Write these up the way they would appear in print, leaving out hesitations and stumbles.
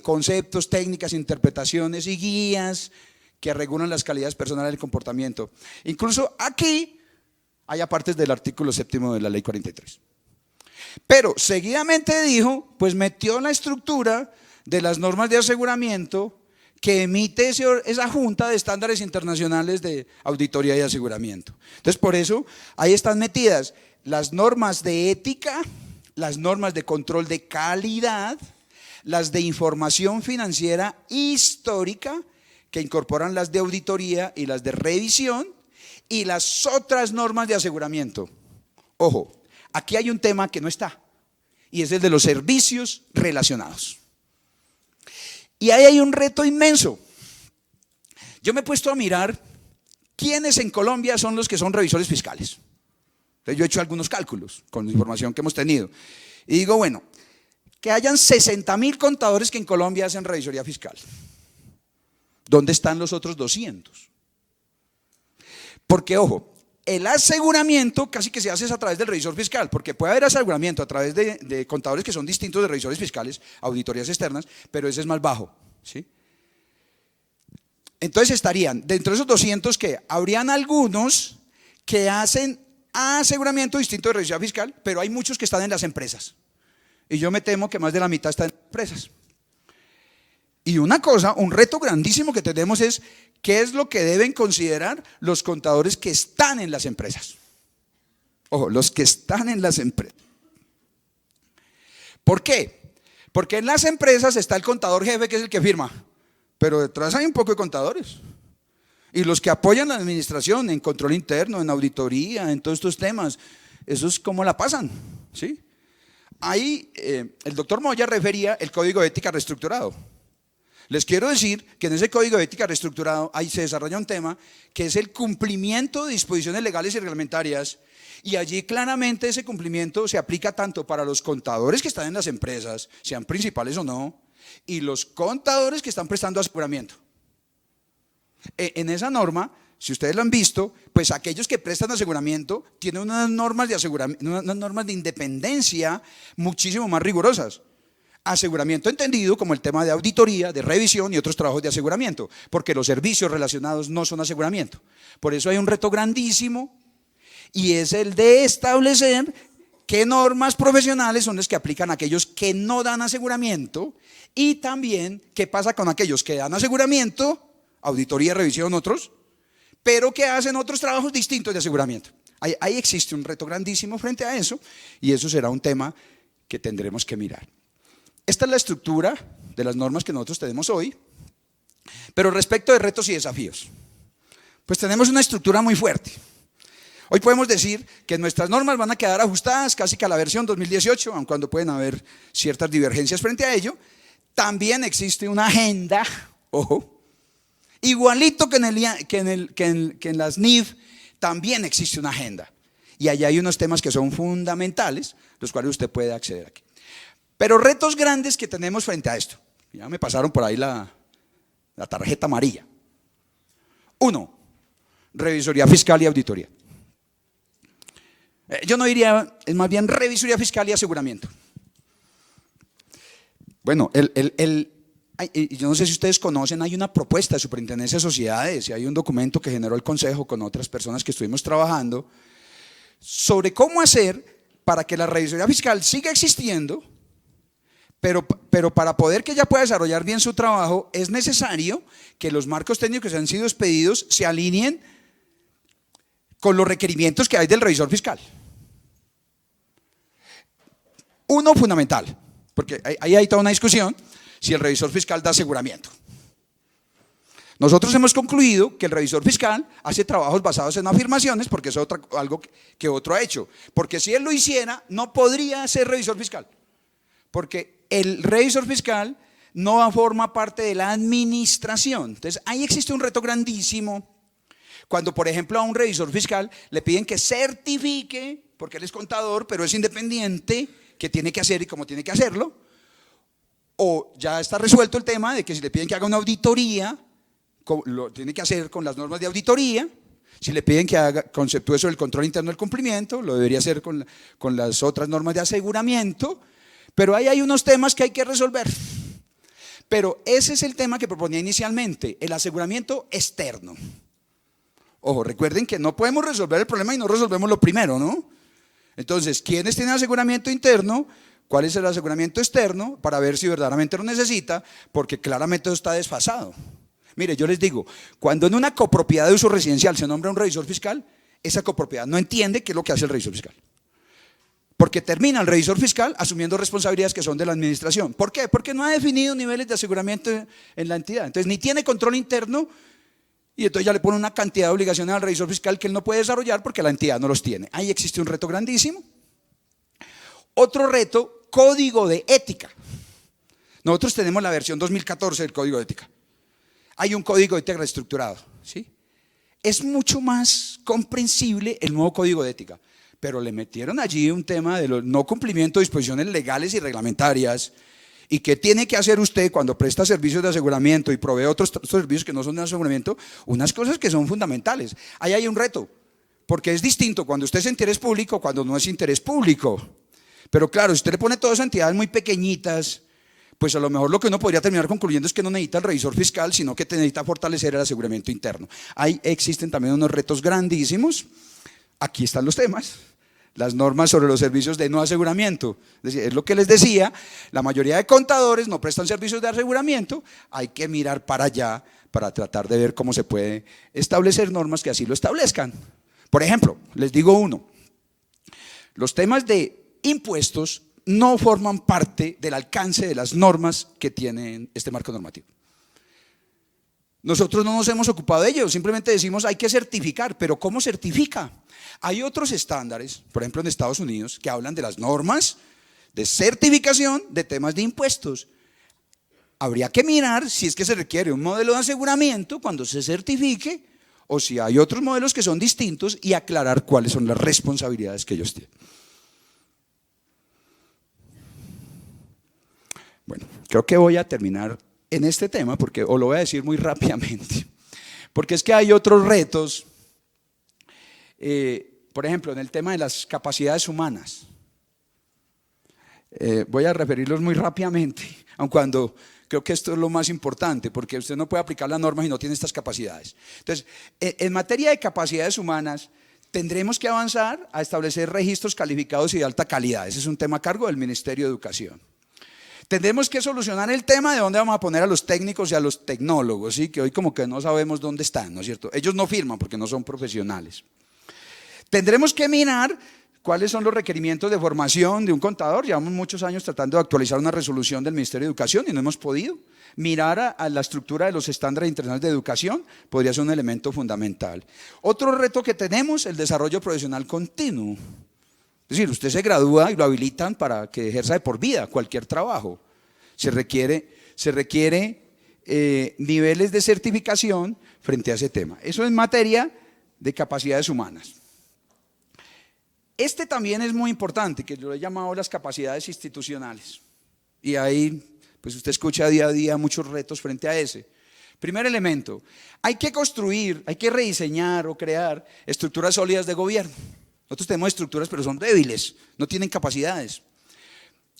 conceptos, técnicas, interpretaciones y guías que regulan las calidades personales del comportamiento. Incluso aquí hay partes del artículo 7º de la ley 43. Pero seguidamente dijo, pues metió la estructura de las normas de aseguramiento que emite esa Junta de Estándares Internacionales de Auditoría y Aseguramiento. Entonces, por eso ahí están metidas las normas de ética, las normas de control de calidad, las de información financiera histórica, que incorporan las de auditoría y las de revisión, y las otras normas de aseguramiento. Ojo, aquí hay un tema que no está, y es el de los servicios relacionados. Y ahí hay un reto inmenso. Yo me he puesto a mirar quiénes en Colombia son los que son revisores fiscales. Entonces yo he hecho algunos cálculos con la información que hemos tenido. Y digo, bueno, que hayan 60.000 contadores que en Colombia hacen revisoría fiscal. ¿Dónde están los otros 200? Porque, ojo, el aseguramiento casi que se hace a través del revisor fiscal, porque puede haber aseguramiento a través de contadores que son distintos de revisores fiscales, auditorías externas, pero ese es más bajo, ¿sí? Entonces estarían, dentro de esos 200 que habrían algunos que hacen aseguramiento distinto de revisoría fiscal, pero hay muchos que están en las empresas. Y yo me temo que más de la mitad están en empresas. Y una cosa, un reto grandísimo que tenemos es qué es lo que deben considerar los contadores que están en las empresas. Ojo, los que están en las empresas. ¿Por qué? Porque en las empresas está el contador jefe, que es el que firma, pero detrás hay un poco de contadores. Y los que apoyan la administración en control interno, en auditoría, en todos estos temas, eso es como la pasan, ¿sí? Ahí el doctor Moya refería el código de ética reestructurado. Les quiero decir que en ese código de ética reestructurado ahí se desarrolla un tema que es el cumplimiento de disposiciones legales y reglamentarias, y allí claramente ese cumplimiento se aplica tanto para los contadores que están en las empresas, sean principales o no, y los contadores que están prestando aseguramiento. En esa norma, si ustedes lo han visto, pues aquellos que prestan aseguramiento tienen unas normas de aseguramiento, unas normas de independencia muchísimo más rigurosas. Aseguramiento entendido como el tema de auditoría, de revisión y otros trabajos de aseguramiento, porque los servicios relacionados no son aseguramiento. Por eso hay un reto grandísimo, y es el de establecer qué normas profesionales son las que aplican a aquellos que no dan aseguramiento, y también qué pasa con aquellos que dan aseguramiento, auditoría, revisión, otros, pero que hacen otros trabajos distintos de aseguramiento. Ahí existe un reto grandísimo frente a eso, y eso será un tema que tendremos que mirar. Esta es la estructura de las normas que nosotros tenemos hoy, pero respecto de retos y desafíos, pues tenemos una estructura muy fuerte. Hoy podemos decir que nuestras normas van a quedar ajustadas casi que a la versión 2018, aun cuando pueden haber ciertas divergencias frente a ello. También existe una agenda, ojo, igualito que en las NIF, también existe una agenda. Y allá hay unos temas que son fundamentales, los cuales usted puede acceder aquí. Pero retos grandes que tenemos frente a esto. Ya me pasaron por ahí la tarjeta amarilla. 1, revisoría fiscal y auditoría. Yo no diría, es más bien revisoría fiscal y aseguramiento. Bueno, yo no sé si ustedes conocen, hay una propuesta de Superintendencia de Sociedades y hay un documento que generó el Consejo con otras personas que estuvimos trabajando sobre cómo hacer para que la revisoría fiscal siga existiendo, pero para poder que ella pueda desarrollar bien su trabajo es necesario que los marcos técnicos que han sido expedidos se alineen con los requerimientos que hay del revisor fiscal. Uno fundamental, porque ahí hay toda una discusión si el revisor fiscal da aseguramiento. Nosotros hemos concluido que el revisor fiscal hace trabajos basados en afirmaciones porque es algo que otro ha hecho. Porque si él lo hiciera, no podría ser revisor fiscal. Porque el revisor fiscal no forma parte de la administración. Entonces, ahí existe un reto grandísimo. Cuando, por ejemplo, a un revisor fiscal le piden que certifique, porque él es contador, pero es independiente, qué tiene que hacer y cómo tiene que hacerlo. O ya está resuelto el tema de que si le piden que haga una auditoría, lo tiene que hacer con las normas de auditoría. Si le piden que conceptúe sobre el control interno del cumplimiento, lo debería hacer con las otras normas de aseguramiento. Pero ahí hay unos temas que hay que resolver. Pero ese es el tema que proponía inicialmente, el aseguramiento externo. Ojo, recuerden que no podemos resolver el problema y no resolvemos lo primero, ¿no? Entonces, ¿quiénes tienen aseguramiento interno? ¿Cuál es el aseguramiento externo? Para ver si verdaderamente lo necesita, porque claramente eso está desfasado. Mire, yo les digo, cuando en una copropiedad de uso residencial se nombra un revisor fiscal, esa copropiedad no entiende qué es lo que hace el revisor fiscal. Porque termina el revisor fiscal asumiendo responsabilidades que son de la administración. ¿Por qué? Porque no ha definido niveles de aseguramiento en la entidad. Entonces, ni tiene control interno y entonces ya le pone una cantidad de obligaciones al revisor fiscal que él no puede desarrollar porque la entidad no los tiene. Ahí existe un reto grandísimo. Otro reto, código de ética. Nosotros tenemos la versión 2014 del código de ética. Hay un código de ética reestructurado, ¿sí? Es mucho más comprensible el nuevo código de ética, pero le metieron allí un tema de los no cumplimiento de disposiciones legales y reglamentarias y qué tiene que hacer usted cuando presta servicios de aseguramiento y provee otros servicios que no son de aseguramiento, unas cosas que son fundamentales. Ahí hay un reto, porque es distinto cuando usted es interés público cuando no es interés público. Pero claro, si usted le pone todas esas entidades muy pequeñitas, pues a lo mejor lo que uno podría terminar concluyendo es que no necesita el revisor fiscal, sino que necesita fortalecer el aseguramiento interno. Ahí existen también unos retos grandísimos. Aquí están los temas. Las normas sobre los servicios de no aseguramiento. Es decir, es lo que les decía, la mayoría de contadores no prestan servicios de aseguramiento, hay que mirar para allá para tratar de ver cómo se puede establecer normas que así lo establezcan. Por ejemplo, les digo uno, los temas de impuestos no forman parte del alcance de las normas que tiene este marco normativo. Nosotros no nos hemos ocupado de ello, simplemente decimos hay que certificar, pero ¿cómo certifica? Hay otros estándares, por ejemplo en Estados Unidos, que hablan de las normas de certificación de temas de impuestos. Habría que mirar si es que se requiere un modelo de aseguramiento cuando se certifique o si hay otros modelos que son distintos y aclarar cuáles son las responsabilidades que ellos tienen. Bueno, creo que voy a terminar en este tema, porque, o lo voy a decir muy rápidamente, porque es que hay otros retos, por ejemplo, en el tema de las capacidades humanas. Voy a referirlos muy rápidamente, aun cuando creo que esto es lo más importante, porque usted no puede aplicar las normas y no tiene estas capacidades. Entonces, en materia de capacidades humanas, tendremos que avanzar a establecer registros calificados y de alta calidad. Ese es un tema a cargo del Ministerio de Educación. Tendremos que solucionar el tema de dónde vamos a poner a los técnicos y a los tecnólogos, ¿sí? Que hoy como que no sabemos dónde están, ¿no es cierto? Ellos no firman porque no son profesionales. Tendremos que mirar cuáles son los requerimientos de formación de un contador. Llevamos muchos años tratando de actualizar una resolución del Ministerio de Educación y no hemos podido. Mirar a la estructura de los estándares internacionales de educación podría ser un elemento fundamental. Otro reto que tenemos, el desarrollo profesional continuo. Es decir, usted se gradúa y lo habilitan para que ejerza de por vida cualquier trabajo. Se requiere niveles de certificación frente a ese tema. Eso en materia de capacidades humanas. Este también es muy importante, que yo lo he llamado las capacidades institucionales. Y ahí, pues usted escucha día a día muchos retos frente a ese. Primer elemento, hay que construir, hay que rediseñar o crear estructuras sólidas de gobierno. Nosotros tenemos estructuras pero son débiles, no tienen capacidades.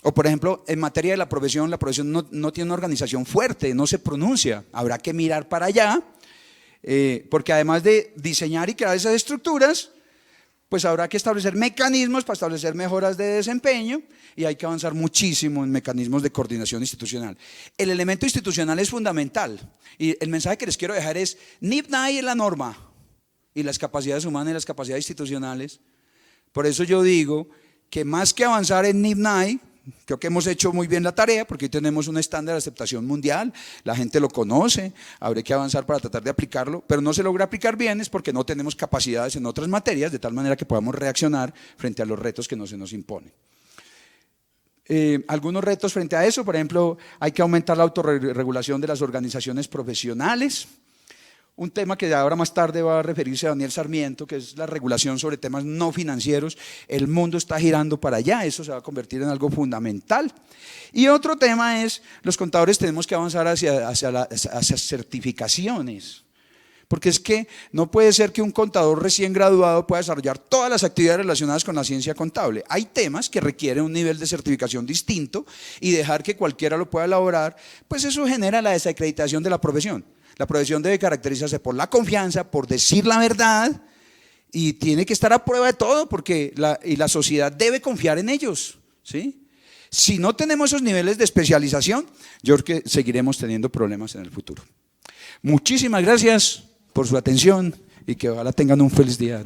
O por ejemplo, en materia de la profesión no tiene una organización fuerte, no se pronuncia. Habrá que mirar para allá, porque además de diseñar y crear esas estructuras, pues habrá que establecer mecanismos para establecer mejoras de desempeño y hay que avanzar muchísimo en mecanismos de coordinación institucional. El elemento institucional es fundamental y el mensaje que les quiero dejar es: NIPNAI es la norma y las capacidades humanas y las capacidades institucionales. Por eso yo digo que más que avanzar en NIPNAI, creo que hemos hecho muy bien la tarea porque hoy tenemos un estándar de aceptación mundial, la gente lo conoce, habrá que avanzar para tratar de aplicarlo, pero no se logra aplicar bien es porque no tenemos capacidades en otras materias de tal manera que podamos reaccionar frente a los retos que se nos imponen. Algunos retos frente a eso, por ejemplo, hay que aumentar la autorregulación de las organizaciones profesionales. Un tema que ahora más tarde va a referirse a Daniel Sarmiento, que es la regulación sobre temas no financieros. El mundo está girando para allá, eso se va a convertir en algo fundamental. Y otro tema es, los contadores tenemos que avanzar hacia certificaciones, porque es que no puede ser que un contador recién graduado pueda desarrollar todas las actividades relacionadas con la ciencia contable. Hay temas que requieren un nivel de certificación distinto y dejar que cualquiera lo pueda elaborar, pues eso genera la desacreditación de la profesión. La profesión debe caracterizarse por la confianza, por decir la verdad, y tiene que estar a prueba de todo, porque la sociedad debe confiar en ellos, ¿sí? Si no tenemos esos niveles de especialización, yo creo que seguiremos teniendo problemas en el futuro. Muchísimas gracias por su atención y que ojalá tengan un feliz día.